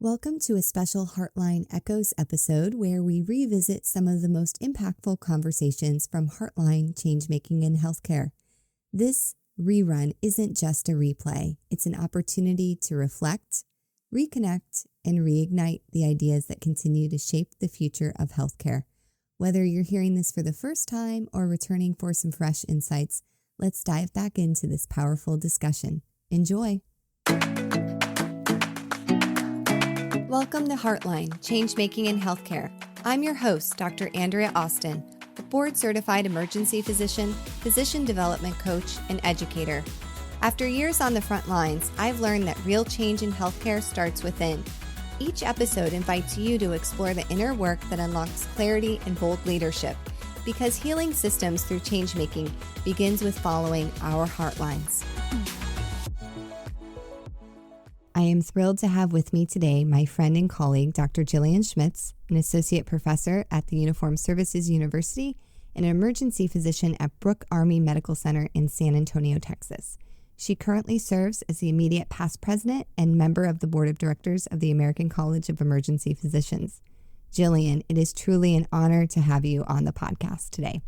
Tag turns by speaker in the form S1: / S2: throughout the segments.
S1: Welcome to a special Heartline Echoes episode where we revisit some of the most impactful conversations from Heartline Changemaking in Healthcare. This rerun isn't just a replay, it's an opportunity to reflect, reconnect, and reignite the ideas that continue to shape the future of healthcare. Whether you're hearing this for the first time or returning for some fresh insights, let's dive back into this powerful discussion. Enjoy! Welcome to Heartline, Changemaking in Healthcare. I'm your host, Dr. Andrea Austin, a board-certified emergency physician, physician development coach, and educator. After years on the front lines, I've learned that real change in healthcare starts within. Each episode invites you to explore the inner work that unlocks clarity and bold leadership, because healing systems through changemaking begins with following our heartlines. I am thrilled to have with me today my friend and colleague, Dr. Gillian Schmitz, an associate professor at the Uniformed Services University and an emergency physician at Brooke Army Medical Center in San Antonio, Texas. She currently serves as the immediate past president and member of the board of directors of the American College of Emergency Physicians. Gillian, it is truly an honor to have you on the podcast today.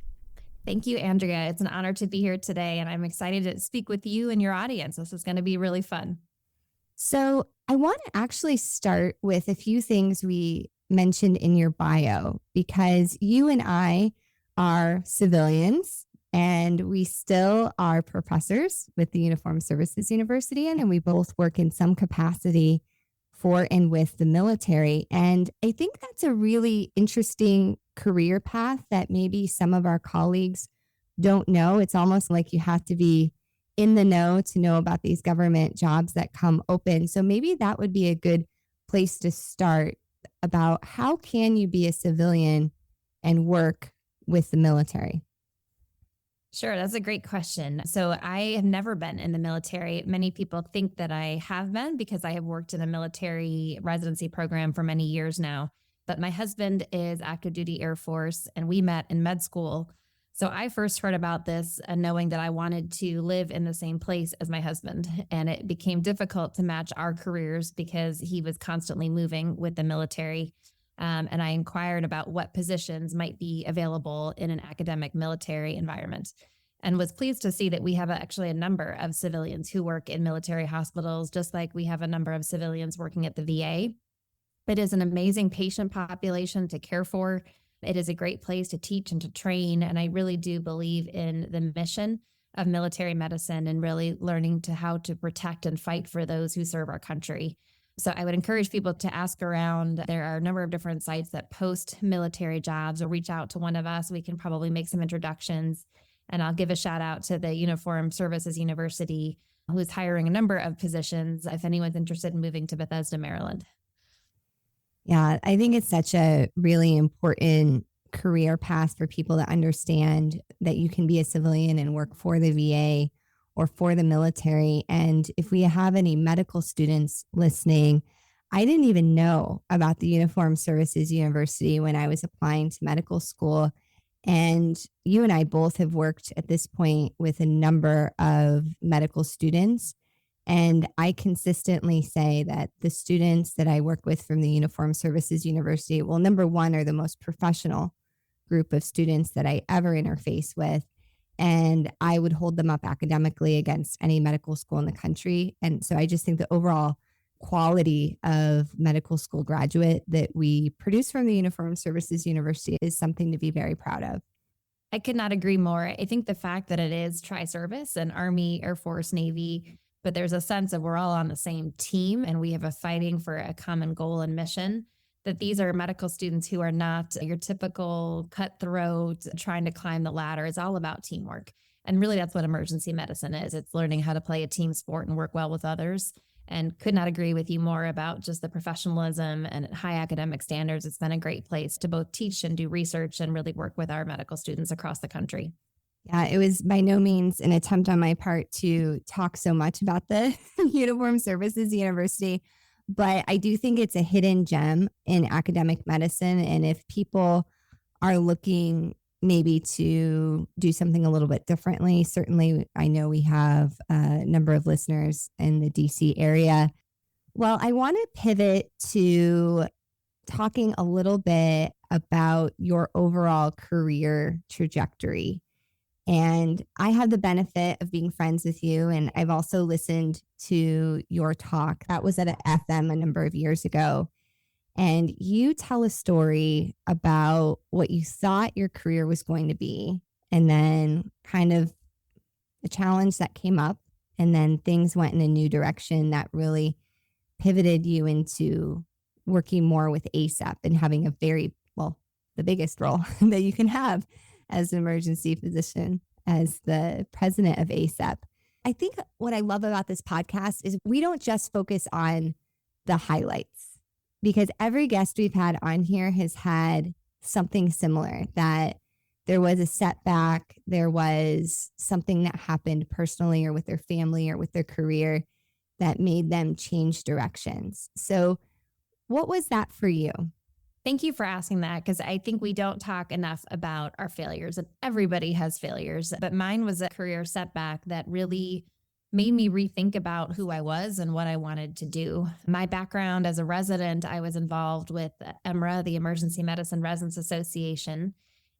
S2: Thank you, Andrea. It's an honor to be here today, and I'm excited to speak with you and your audience. This is going to be really fun.
S1: So I want to actually start with a few things we mentioned in your bio, because you and I are civilians and we still are professors with the Uniformed Services University, and we both work in some capacity for and with the military. And I think that's a really interesting career path that maybe some of our colleagues don't know. It's almost like you have to be in the know to know about these government jobs that come open. So maybe that would be a good place to start about how can you be a civilian and work with the military?
S2: Sure, that's a great question. So I have never been in the military. Many people think that I have been because I have worked in a military residency program for many years now. But my husband is active duty Air Force, and we met in med school. So I first heard about this knowing that I wanted to live in the same place as my husband. And it became difficult to match our careers because he was constantly moving with the military. And I inquired about what positions might be available in an academic military environment, and was pleased to see that we have actually a number of civilians who work in military hospitals, just like we have a number of civilians working at the VA. It is an amazing patient population to care for. It is a great place to teach and to train. And I really do believe in the mission of military medicine and really learning to how to protect and fight for those who serve our country. So I would encourage people to ask around. There are a number of different sites that post military jobs, or reach out to one of us. We can probably make some introductions. And I'll give a shout out to the Uniformed Services University, who is hiring a number of positions if anyone's interested in moving to Bethesda, Maryland.
S1: Yeah, I think it's such a really important career path for people to understand that you can be a civilian and work for the VA or for the military. And if we have any medical students listening, I didn't even know about the Uniformed Services University when I was applying to medical school. And you and I both have worked at this point with a number of medical students. And I consistently say that the students that I work with from the Uniformed Services University, well, number one, are the most professional group of students that I ever interface with. And I would hold them up academically against any medical school in the country. And so I just think the overall quality of medical school graduate that we produce from the Uniformed Services University is something to be very proud of.
S2: I could not agree more. I think the fact that it is tri-service and Army, Air Force, Navy, but there's a sense of we're all on the same team and we have a fighting for a common goal and mission, that these are medical students who are not your typical cutthroat trying to climb the ladder. It's all about teamwork. And really that's what emergency medicine is. It's learning how to play a team sport and work well with others. And could not agree with you more about just the professionalism and high academic standards. It's been a great place to both teach and do research and really work with our medical students across the country.
S1: Yeah, it was by no means an attempt on my part to talk so much about the Uniformed Services University, but I do think it's a hidden gem in academic medicine. And if people are looking maybe to do something a little bit differently, certainly I know we have a number of listeners in the DC area. Well, I want to pivot to talking a little bit about your overall career trajectory. And I have the benefit of being friends with you. And I've also listened to your talk. That was at an FM a number of years ago. And you tell a story about what you thought your career was going to be, and then kind of the challenge that came up, and then things went in a new direction that really pivoted you into working more with ACEP and having a the biggest role that you can have as an emergency physician, as the president of ACEP. I think what I love about this podcast is we don't just focus on the highlights, because every guest we've had on here has had something similar, that there was a setback, there was something that happened personally or with their family or with their career that made them change directions. So what was that for you?
S2: Thank you for asking that, because I think we don't talk enough about our failures, and everybody has failures. But mine was a career setback that really made me rethink about who I was and what I wanted to do. My background as a resident, I was involved with EMRA, the Emergency Medicine Residents Association.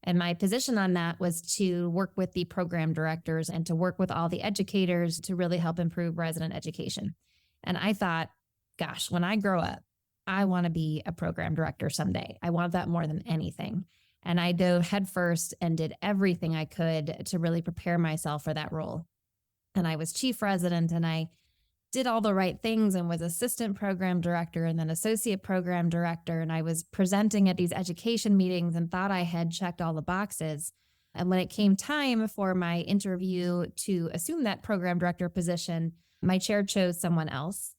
S2: And my position on that was to work with the program directors and to work with all the educators to really help improve resident education. And I thought, gosh, when I grow up, I want to be a program director someday. I want that more than anything. And I dove headfirst and did everything I could to really prepare myself for that role. And I was chief resident, and I did all the right things and was assistant program director and then associate program director. And I was presenting at these education meetings and thought I had checked all the boxes. And when it came time for my interview to assume that program director position, my chair chose someone else.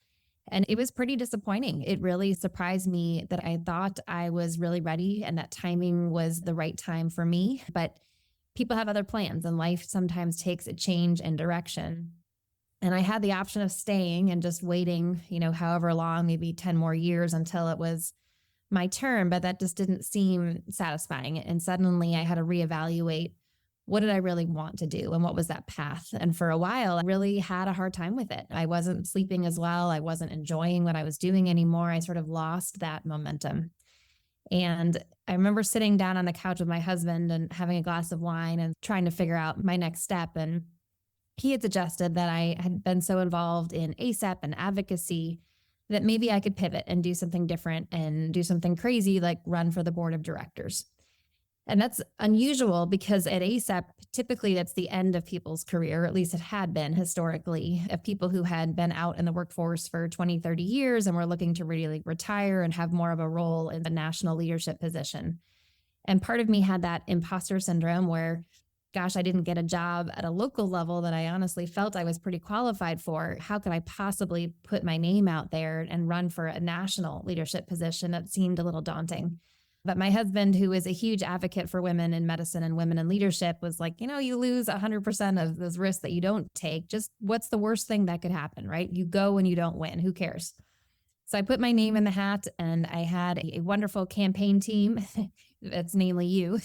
S2: And it was pretty disappointing. It really surprised me that I thought I was really ready and that timing was the right time for me. But people have other plans, and life sometimes takes a change in direction. And I had the option of staying and just waiting, however long, maybe 10 more years until it was my turn. But that just didn't seem satisfying. And suddenly I had to reevaluate, what did I really want to do? And what was that path? And for a while, I really had a hard time with it. I wasn't sleeping as well. I wasn't enjoying what I was doing anymore. I sort of lost that momentum. And I remember sitting down on the couch with my husband and having a glass of wine and trying to figure out my next step. And he had suggested that I had been so involved in ACEP and advocacy that maybe I could pivot and do something different and do something crazy, like run for the board of directors. And that's unusual because at ACEP, typically that's the end of people's career, or at least it had been historically, of people who had been out in the workforce for 20, 30 years and were looking to really retire and have more of a role in the national leadership position. And part of me had that imposter syndrome where, gosh, I didn't get a job at a local level that I honestly felt I was pretty qualified for. How could I possibly put my name out there and run for a national leadership position? That seemed a little daunting. But my husband, who is a huge advocate for women in medicine and women in leadership, was like, you lose 100% of those risks that you don't take. Just what's the worst thing that could happen, right? You go and you don't win. Who cares? So I put my name in the hat, and I had a wonderful campaign team, that's namely you,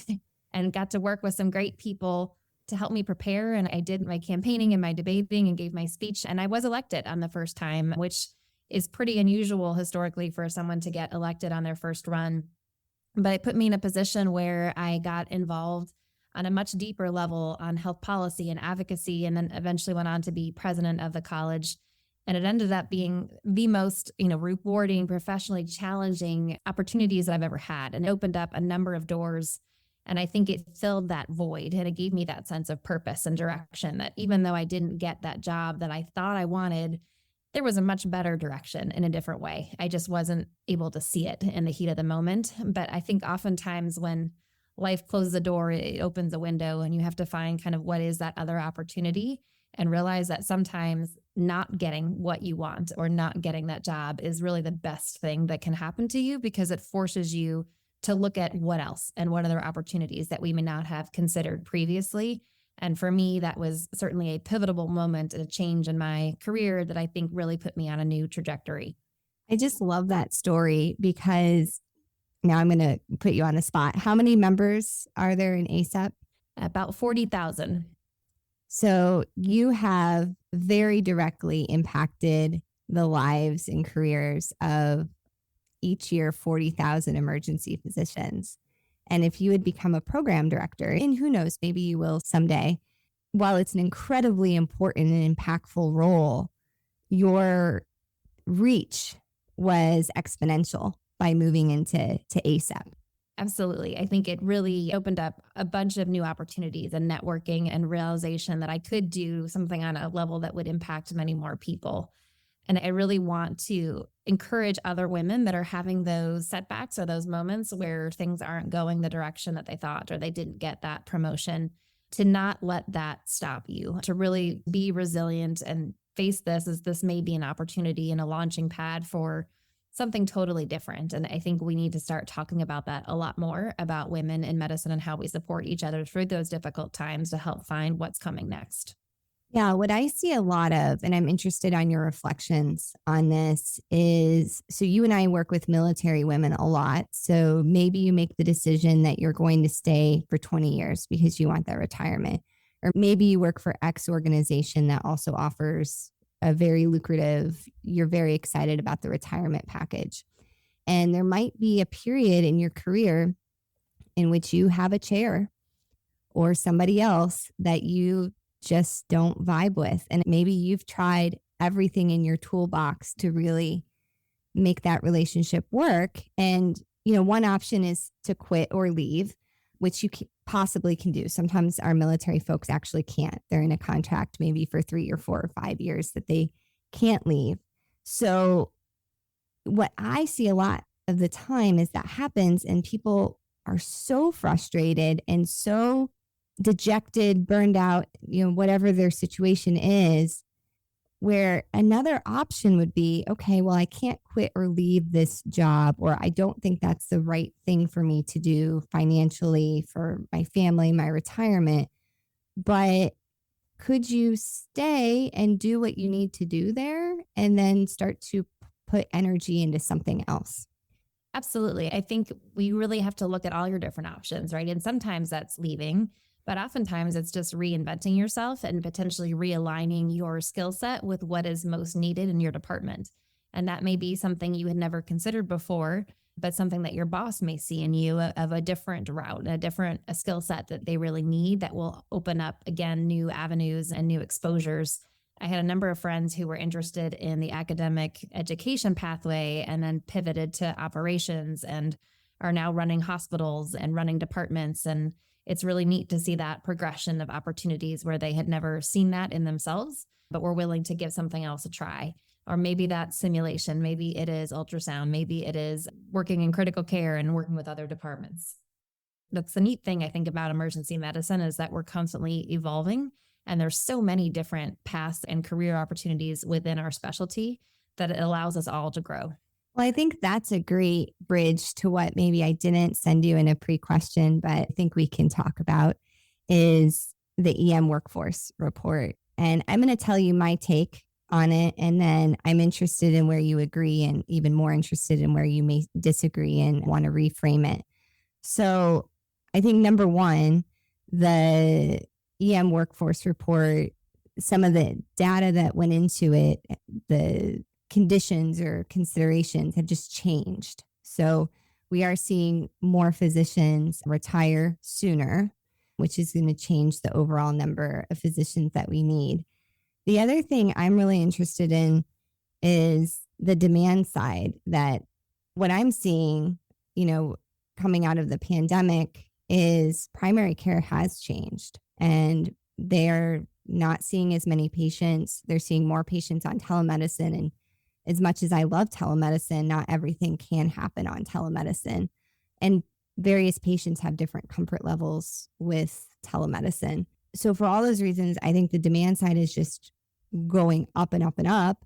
S2: and got to work with some great people to help me prepare. And I did my campaigning and my debating and gave my speech, and I was elected on the first time, which is pretty unusual historically for someone to get elected on their first run. But it put me in a position where I got involved on a much deeper level on health policy and advocacy, and then eventually went on to be president of the college. And it ended up being the most, rewarding, professionally challenging opportunities that I've ever had, and opened up a number of doors. And I think it filled that void, and it gave me that sense of purpose and direction, that even though I didn't get that job that I thought I wanted, there was a much better direction in a different way. I just wasn't able to see it in the heat of the moment. But I think oftentimes when life closes a door, it opens a window, and you have to find kind of what is that other opportunity, and realize that sometimes not getting what you want or not getting that job is really the best thing that can happen to you, because it forces you to look at what else and what other opportunities that we may not have considered previously. And for me, that was certainly a pivotal moment, a change in my career that I think really put me on a new trajectory.
S1: I just love that story, because now I'm going to put you on the spot. How many members are there in ACEP?
S2: About 40,000.
S1: So you have very directly impacted the lives and careers of each year 40,000 emergency physicians. And if you would become a program director, and who knows, maybe you will someday, while it's an incredibly important and impactful role, your reach was exponential by moving into ACEP.
S2: Absolutely. I think it really opened up a bunch of new opportunities and networking and realization that I could do something on a level that would impact many more people. And I really want to encourage other women that are having those setbacks or those moments where things aren't going the direction that they thought or they didn't get that promotion to not let that stop you, to really be resilient and face this as this may be an opportunity and a launching pad for something totally different. And I think we need to start talking about that a lot more, about women in medicine and how we support each other through those difficult times to help find what's coming next.
S1: Yeah, what I see a lot of, and I'm interested on your reflections on this, is so you and I work with military women a lot. So maybe you make the decision that you're going to stay for 20 years because you want that retirement. Or maybe you work for X organization that also offers a very lucrative, you're very excited about the retirement package. And there might be a period in your career in which you have a chair or somebody else that you just don't vibe with. And maybe you've tried everything in your toolbox to really make that relationship work. And, one option is to quit or leave, which you possibly can do. Sometimes our military folks actually can't. They're in a contract maybe for 3 or 4 or 5 years that they can't leave. So what I see a lot of the time is that happens and people are so frustrated and so dejected, burned out, whatever their situation is, where another option would be, okay, well, I can't quit or leave this job, or I don't think that's the right thing for me to do financially for my family, my retirement, but could you stay and do what you need to do there and then start to put energy into something else?
S2: Absolutely. I think we really have to look at all your different options, right? And sometimes that's leaving, but oftentimes it's just reinventing yourself and potentially realigning your skill set with what is most needed in your department. And that may be something you had never considered before, but something that your boss may see in you of a different route, a skill set that they really need that will open up, again, new avenues and new exposures. I had a number of friends who were interested in the academic education pathway and then pivoted to operations and are now running hospitals and running departments. And it's really neat to see that progression of opportunities where they had never seen that in themselves, but were willing to give something else a try. Or maybe that's simulation, maybe it is ultrasound, maybe it is working in critical care and working with other departments. That's the neat thing I think about emergency medicine is that we're constantly evolving. And there's so many different paths and career opportunities within our specialty that it allows us all to grow.
S1: Well, I think that's a great bridge to what maybe I didn't send you in a pre-question, but I think we can talk about is the EM workforce report. And I'm going to tell you my take on it. And then I'm interested in where you agree and even more interested in where you may disagree and want to reframe it. So I think number one, the EM workforce report, some of the data that went into it, the conditions or considerations have just changed. So we are seeing more physicians retire sooner, which is going to change the overall number of physicians that we need. The other thing I'm really interested in is the demand side, that what I'm seeing, coming out of the pandemic is primary care has changed and they're not seeing as many patients. They're seeing more patients on telemedicine. And as much as I love telemedicine, not everything can happen on telemedicine. And various patients have different comfort levels with telemedicine. So for all those reasons, I think the demand side is just going up and up and up.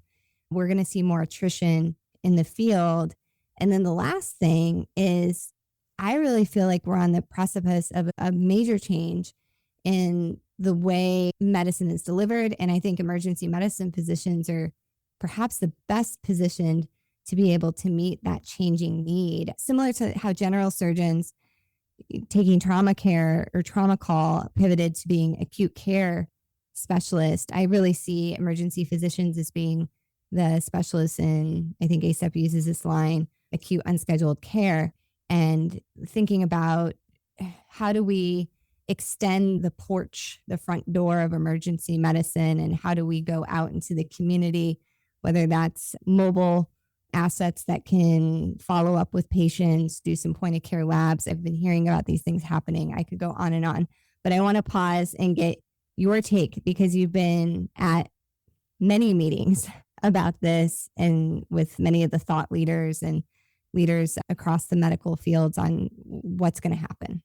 S1: We're going to see more attrition in the field. And then the last thing is I really feel like we're on the precipice of a major change in the way medicine is delivered. And I think emergency medicine physicians are perhaps the best positioned to be able to meet that changing need. Similar to how general surgeons taking trauma care or trauma call pivoted to being acute care specialist, I really see emergency physicians as being the specialists in, I think ACEP uses this line, acute unscheduled care, and thinking about how do we extend the porch, the front door of emergency medicine, and how do we go out into the community, whether that's mobile assets that can follow up with patients, do some point of care labs. I've been hearing about these things happening. I could go on, but I want to pause and get your take because you've been at many meetings about this and with many of the thought leaders and leaders across the medical fields on what's going to happen.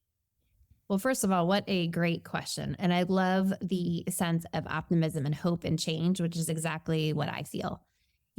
S2: Well, first of all, what a great question. And I love the sense of optimism and hope and change, which is exactly what I feel.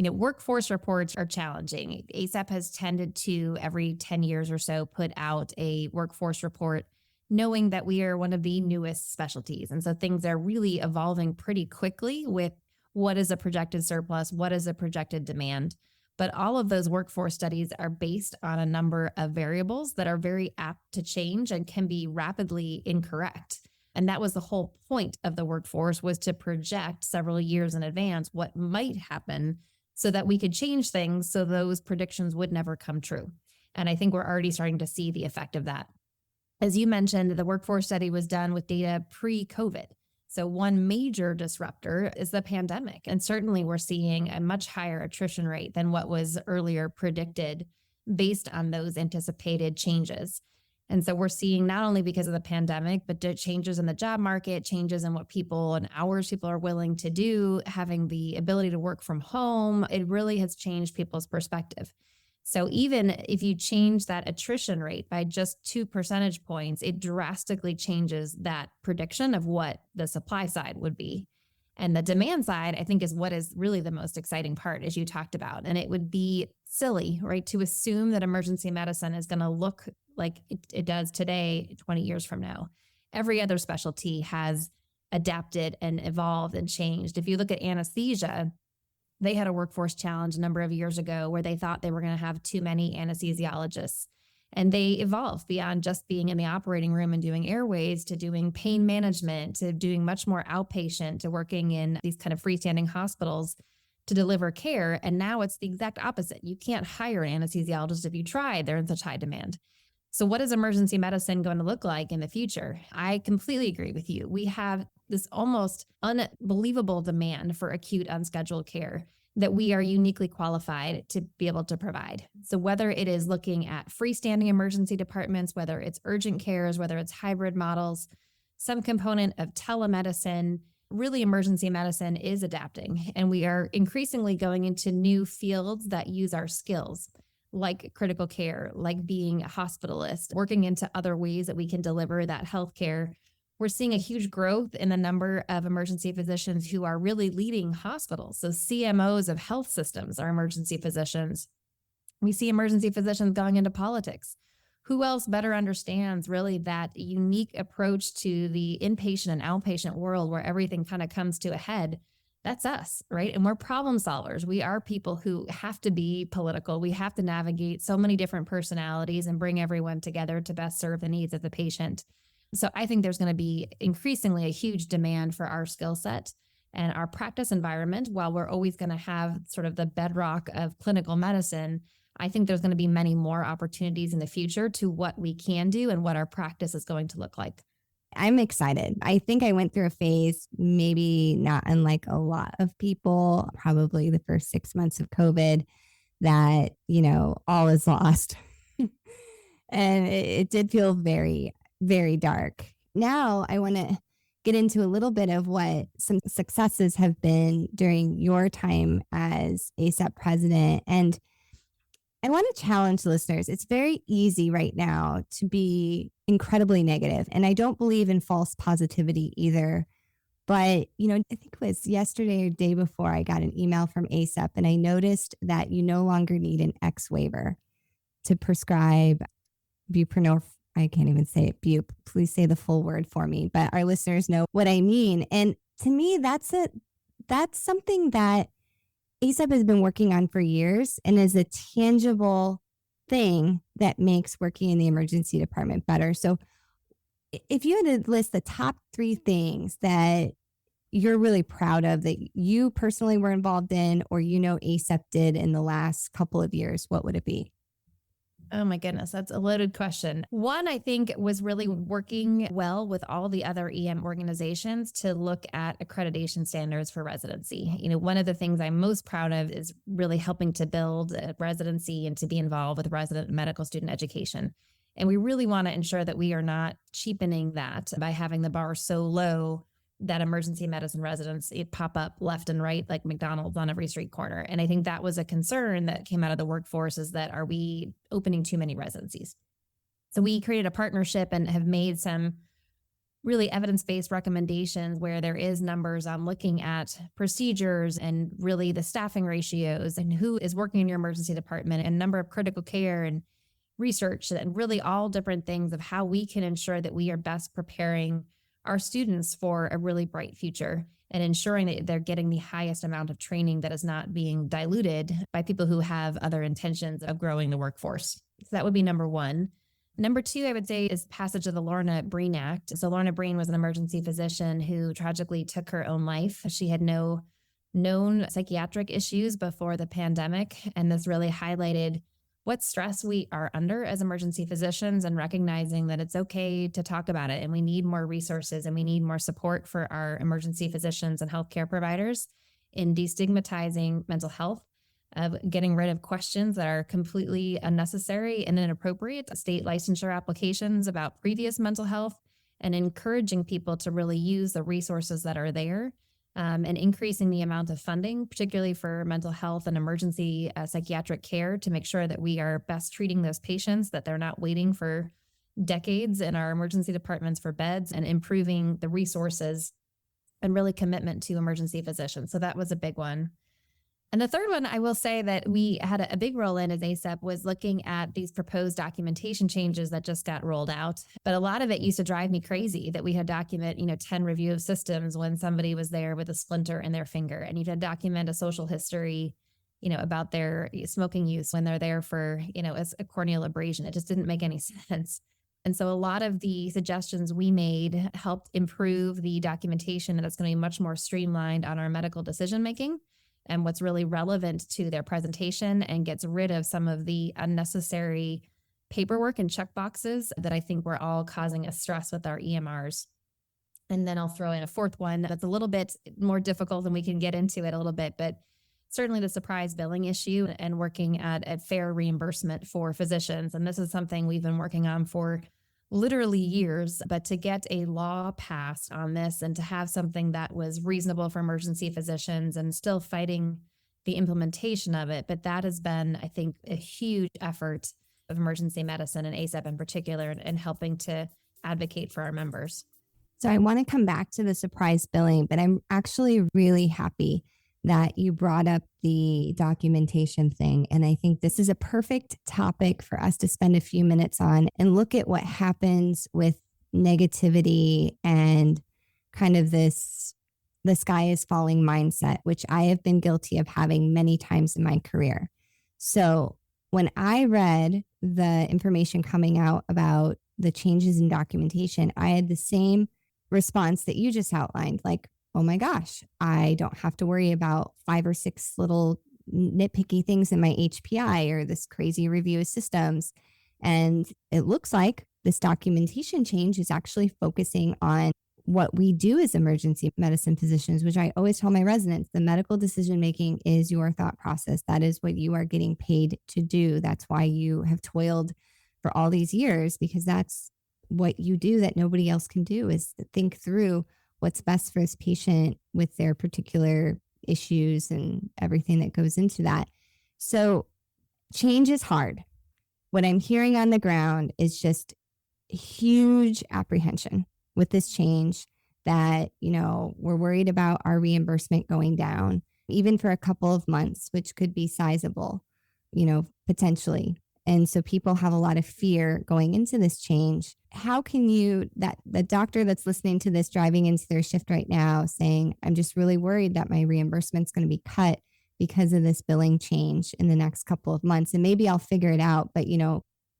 S2: Workforce reports are challenging. ACEP has tended to, every 10 years or so, put out a workforce report, knowing that we are one of the newest specialties. And so things are really evolving pretty quickly with what is a projected surplus, what is a projected demand. But all of those workforce studies are based on a number of variables that are very apt to change and can be rapidly incorrect. And that was the whole point of the workforce, was to project several years in advance what might happen so that we could change things so those predictions would never come true. And I think we're already starting to see the effect of that. As you mentioned, the workforce study was done with data pre-COVID. So one major disruptor is the pandemic. And certainly we're seeing a much higher attrition rate than what was earlier predicted based on those anticipated changes. And so we're seeing, not only because of the pandemic, but changes in the job market, changes in what people and hours people are willing to do, having the ability to work from home. It really has changed people's perspective. So even if you change that attrition rate by just 2 percentage points, it drastically changes that prediction of what the supply side would be. And the demand side, I think, is what is really the most exciting part, as you talked about. And it would be silly, right, to assume that emergency medicine is going to look like it does today, 20 years from now. Every other specialty has adapted and evolved and changed. If you look at anesthesia, they had a workforce challenge a number of years ago where they thought they were going to have too many anesthesiologists. And they evolved beyond just being in the operating room and doing airways to doing pain management, to doing much more outpatient, to working in these kind of freestanding hospitals to deliver care. And now it's the exact opposite. You can't hire an anesthesiologist if you try. They're in such high demand. So what is emergency medicine going to look like in the future? I completely agree with you. We have this almost unbelievable demand for acute unscheduled care that we are uniquely qualified to be able to provide. So whether it is looking at freestanding emergency departments, whether it's urgent cares, whether it's hybrid models, some component of telemedicine, really emergency medicine is adapting. And we are increasingly going into new fields that use our skills, like critical care, like being a hospitalist, working into other ways that we can deliver that healthcare. We're seeing a huge growth in the number of emergency physicians who are really leading hospitals. So CMOs of health systems are emergency physicians. We see emergency physicians going into politics. Who else better understands really that unique approach to the inpatient and outpatient world where everything kind of comes to a head? That's us, right? And we're problem solvers. We are people who have to be political. We have to navigate so many different personalities and bring everyone together to best serve the needs of the patient. So I think there's going to be increasingly a huge demand for our skill set and our practice environment. While we're always going to have sort of the bedrock of clinical medicine, I think there's going to be many more opportunities in the future to what we can do and what our practice is going to look like.
S1: I'm excited. I think I went through a phase, maybe not unlike a lot of people, probably the first 6 months of COVID, that, all is lost. And it did feel very, very dark. Now I want to get into a little bit of what some successes have been during your time as ACEP president. And I want to challenge listeners. It's very easy right now to be incredibly negative, and I don't believe in false positivity either. But, I think it was yesterday or day before I got an email from ACEP, and I noticed that you no longer need an X waiver to prescribe buprenorphine. I can't even say it. Bupe. Please say the full word for me. But our listeners know what I mean. And to me, that's something that ACEP has been working on for years and is a tangible thing that makes working in the emergency department better. So if you had to list the top 3 things that you're really proud of that you personally were involved in, or ACEP did in the last couple of years? What would it be?
S2: Oh my goodness, that's a loaded question. One, I think, was really working well with all the other EM organizations to look at accreditation standards for residency. One of the things I'm most proud of is really helping to build a residency and to be involved with resident and medical student education. And we really want to ensure that we are not cheapening that by having the bar so low that emergency medicine residents pop up left and right like McDonald's on every street corner. And I think that was a concern that came out of the workforce, is that are we opening too many residencies? So we created a partnership and have made some really evidence-based recommendations where there is numbers on looking at procedures and really the staffing ratios and who is working in your emergency department and number of critical care and research and really all different things of how we can ensure that we are best preparing our students for a really bright future and ensuring that they're getting the highest amount of training that is not being diluted by people who have other intentions of growing the workforce. So that would be number one. Number two, I would say, is passage of the Lorna Breen Act. So Lorna Breen was an emergency physician who tragically took her own life. She had no known psychiatric issues before the pandemic, and this really highlighted what stress we are under as emergency physicians and recognizing that it's okay to talk about it. And we need more resources and we need more support for our emergency physicians and healthcare providers in destigmatizing mental health, of getting rid of questions that are completely unnecessary and inappropriate, state licensure applications about previous mental health, and encouraging people to really use the resources that are there. And increasing the amount of funding, particularly for mental health and emergency psychiatric care, to make sure that we are best treating those patients, that they're not waiting for decades in our emergency departments for beds, and improving the resources and really commitment to emergency physicians. So that was a big one. And the third one I will say that we had a big role in as ACEP was looking at these proposed documentation changes that just got rolled out. But a lot of it used to drive me crazy that we had document, 10 review of systems when somebody was there with a splinter in their finger, and you had to document a social history, about their smoking use when they're there for, a corneal abrasion. It just didn't make any sense. And so a lot of the suggestions we made helped improve the documentation, and it's going to be much more streamlined on our medical decision-making and what's really relevant to their presentation, and gets rid of some of the unnecessary paperwork and check boxes that I think were all causing us stress with our EMRs. And then I'll throw in a fourth one that's a little bit more difficult, and we can get into it a little bit, but certainly the surprise billing issue and working at fair reimbursement for physicians. And this is something we've been working on for literally years, but to get a law passed on this and to have something that was reasonable for emergency physicians, and still fighting the implementation of it. But that has been, I think, a huge effort of emergency medicine and ACEP in particular, and helping to advocate for our members.
S1: So I want to come back to the surprise billing, but I'm actually really happy that you brought up the documentation thing. And I think this is a perfect topic for us to spend a few minutes on and look at what happens with negativity and kind of this the sky is falling mindset, which I have been guilty of having many times in my career. So when I read the information coming out about the changes in documentation, I had the same response that you just outlined, like, oh my gosh, I don't have to worry about 5 or 6 little nitpicky things in my HPI or this crazy review of systems. And it looks like this documentation change is actually focusing on what we do as emergency medicine physicians, which I always tell my residents, the medical decision-making is your thought process. That is what you are getting paid to do. That's why you have toiled for all these years, because that's what you do that nobody else can do, is to think through what's best for this patient with their particular issues and everything that goes into that. So change is hard. What I'm hearing on the ground is just huge apprehension with this change, that, we're worried about our reimbursement going down, even for a couple of months, which could be sizable, potentially. And so people have a lot of fear going into this change. How can the doctor that's listening to this driving into their shift right now saying, I'm just really worried that my reimbursement's going to be cut because of this billing change in the next couple of months, and maybe I'll figure it out, but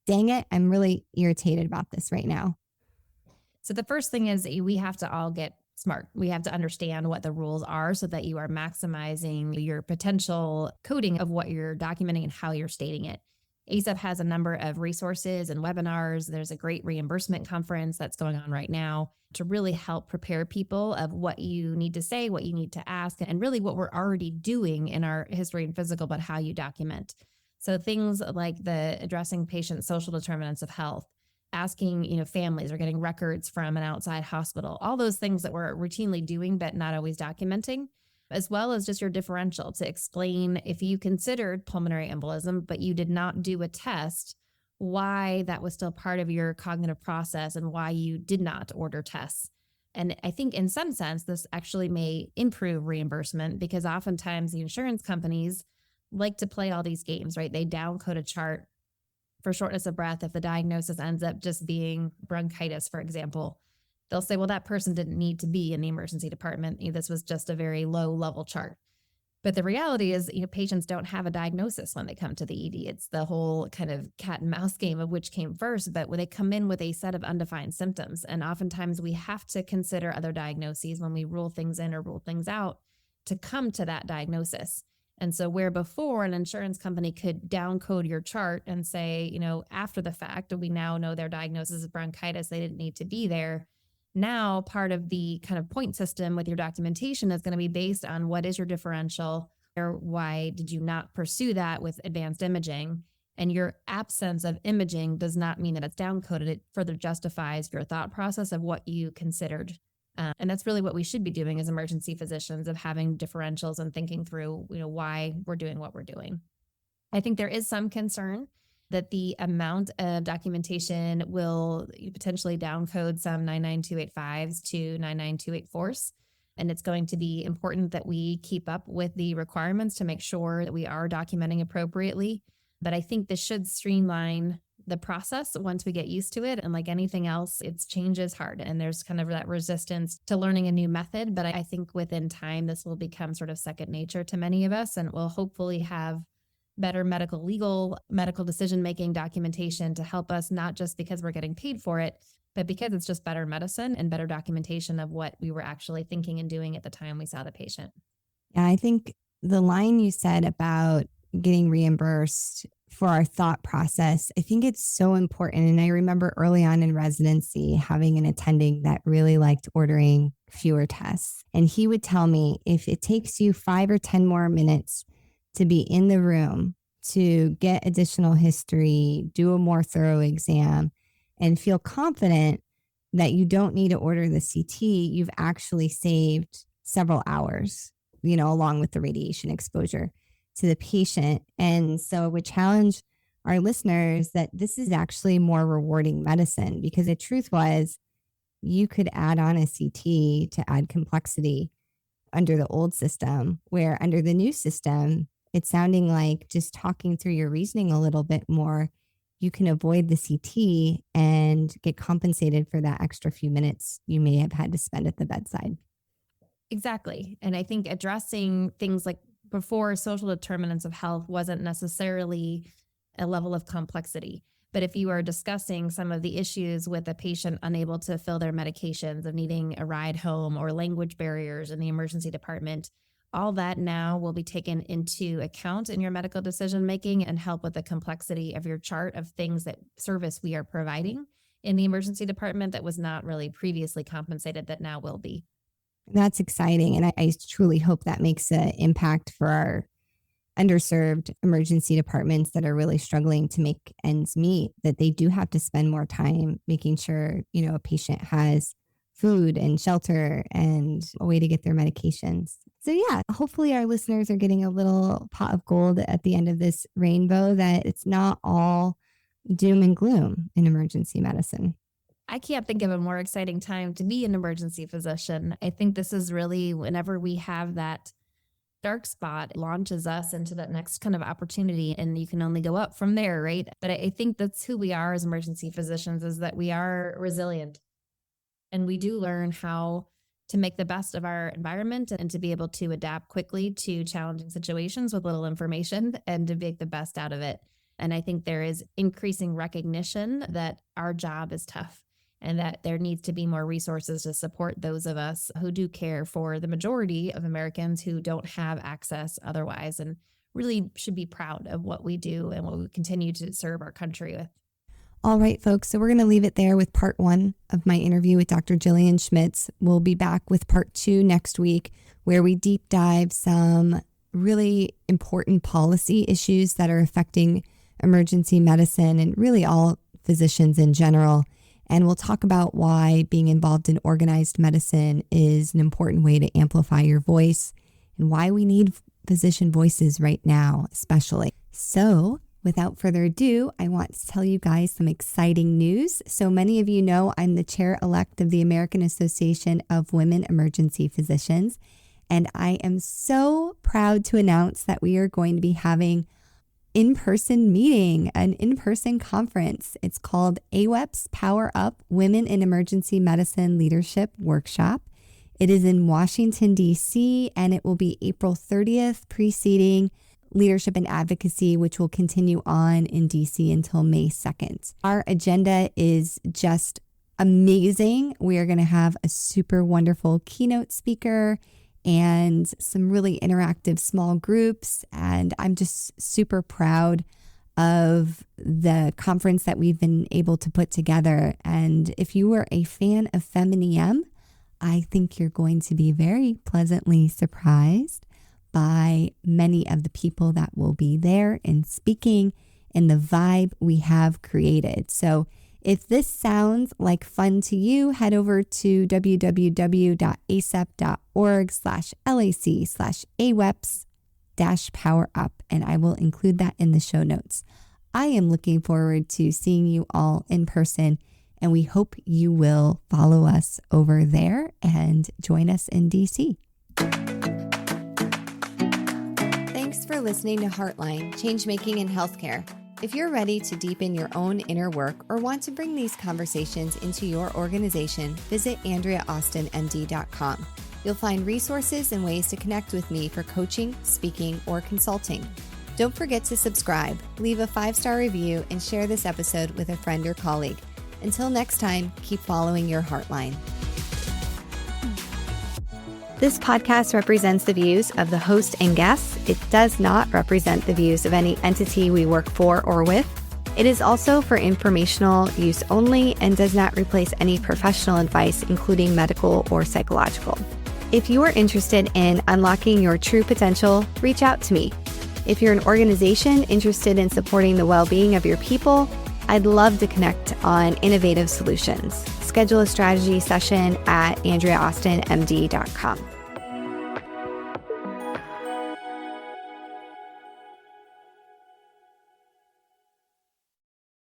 S1: dang it, I'm really irritated about this right now.
S2: So the first thing is we have to all get smart. We have to understand what the rules are so that you are maximizing your potential coding of what you're documenting and how you're stating it. ACEP has a number of resources and webinars. There's a great reimbursement conference that's going on right now to really help prepare people of what you need to say, what you need to ask, and really what we're already doing in our history and physical, but how you document. So things like the addressing patient social determinants of health, asking, families or getting records from an outside hospital, all those things that we're routinely doing, but not always documenting, as well as just your differential to explain if you considered pulmonary embolism, but you did not do a test, why that was still part of your cognitive process and why you did not order tests. And I think in some sense, this actually may improve reimbursement because oftentimes the insurance companies like to play all these games, right? They downcode a chart for shortness of breath. If the diagnosis ends up just being bronchitis, for example, they'll say, well, that person didn't need to be in the emergency department. This was just a very low level chart. But the reality is, patients don't have a diagnosis when they come to the ED. It's the whole kind of cat and mouse game of which came first. But when they come in with a set of undefined symptoms, and oftentimes we have to consider other diagnoses when we rule things in or rule things out to come to that diagnosis. And so where before an insurance company could downcode your chart and say, after the fact, we now know their diagnosis is bronchitis, they didn't need to be there. Now, part of the kind of point system with your documentation is going to be based on what is your differential, or why did you not pursue that with advanced imaging? And your absence of imaging does not mean that it's downcoded. It further justifies your thought process of what you considered. And that's really what we should be doing as emergency physicians, of having differentials and thinking through, why we're doing what we're doing. I think there is some concern that the amount of documentation will potentially downcode some 99285s to 99284s. And it's going to be important that we keep up with the requirements to make sure that we are documenting appropriately. But I think this should streamline the process once we get used to it. And like anything else, it's change is hard. And there's kind of that resistance to learning a new method. But I think within time, this will become sort of second nature to many of us, and we'll hopefully have better medical decision-making documentation to help us, not just because we're getting paid for it, but because it's just better medicine and better documentation of what we were actually thinking and doing at the time we saw the patient.
S1: Yeah, I think the line you said about getting reimbursed for our thought process, I think it's so important. And I remember early on in residency having an attending that really liked ordering fewer tests. And he would tell me, if it takes you 5 or 10 more minutes to be in the room, to get additional history, do a more thorough exam, and feel confident that you don't need to order the CT, you've actually saved several hours, along with the radiation exposure to the patient. And so I would challenge our listeners that this is actually more rewarding medicine, because the truth was you could add on a CT to add complexity under the old system, where under the new system, it's sounding like just talking through your reasoning a little bit more, you can avoid the CT and get compensated for that extra few minutes you may have had to spend at the bedside.
S2: Exactly. And I think addressing things like before, social determinants of health wasn't necessarily a level of complexity. But if you are discussing some of the issues with a patient unable to fill their medications, of needing a ride home, or language barriers in the emergency department, all that now will be taken into account in your medical decision making and help with the complexity of your chart of things that service we are providing in the emergency department that was not really previously compensated, that now will be.
S1: That's exciting. And I truly hope that makes an impact for our underserved emergency departments that are really struggling to make ends meet, that they do have to spend more time making sure, a patient has food and shelter and a way to get their medications. So yeah, hopefully our listeners are getting a little pot of gold at the end of this rainbow, that it's not all doom and gloom in emergency medicine.
S2: I can't think of a more exciting time to be an emergency physician. I think this is really, whenever we have that dark spot, it launches us into that next kind of opportunity, and you can only go up from there, right? But I think that's who we are as emergency physicians, is that we are resilient, and we do learn how to make the best of our environment and to be able to adapt quickly to challenging situations with little information and to make the best out of it. And I think there is increasing recognition that our job is tough. and that there needs to be more resources to support those of us who do care for the majority of Americans who don't have access otherwise, and really should be proud of what we do and what we continue to serve our country with.
S1: All right, folks. So we're going to leave it there with part 1 of my interview with Dr. Gillian Schmitz. We'll be back with part 2 next week, where we deep dive some really important policy issues that are affecting emergency medicine and really all physicians in general. And we'll talk about why being involved in organized medicine is an important way to amplify your voice and why we need physician voices right now, especially. So without further ado, I want to tell you guys some exciting news. So many of you know I'm the chair-elect of the American Association of Women Emergency Physicians, and I am so proud to announce that we are going to be having in-person meeting, an in-person conference. It's called ACEP's Power Up Women in Emergency Medicine Leadership Workshop. It is in Washington, D.C., and it will be April 30th, preceding Leadership and Advocacy, which will continue on in D.C. until May 2nd. Our agenda is just amazing. We are going to have a super wonderful keynote speaker and some really interactive small groups. And I'm just super proud of the conference that we've been able to put together. And if you were a fan of Fem-EM, I think you're going to be very pleasantly surprised by many of the people that will be there and speaking and the vibe we have created. So if this sounds like fun to you, head over to www.acep.org/lac/AWEPS-PowerUp, and I will include that in the show notes. I am looking forward to seeing you all in person, and we hope you will follow us over there and join us in DC. Thanks for listening to Heartline, Changemaking in Healthcare. If you're ready to deepen your own inner work or want to bring these conversations into your organization, visit AndreaAustinMD.com. You'll find resources and ways to connect with me for coaching, speaking, or consulting. Don't forget to subscribe, leave a 5-star review, and share this episode with a friend or colleague. Until next time, keep following your Heartline. This podcast represents the views of the host and guests. It does not represent the views of any entity we work for or with. It is also for informational use only and does not replace any professional advice, including medical or psychological. If you are interested in unlocking your true potential, reach out to me. If you're an organization interested in supporting the well-being of your people, I'd love to connect on innovative solutions. Schedule a strategy session at AndreaAustinMD.com.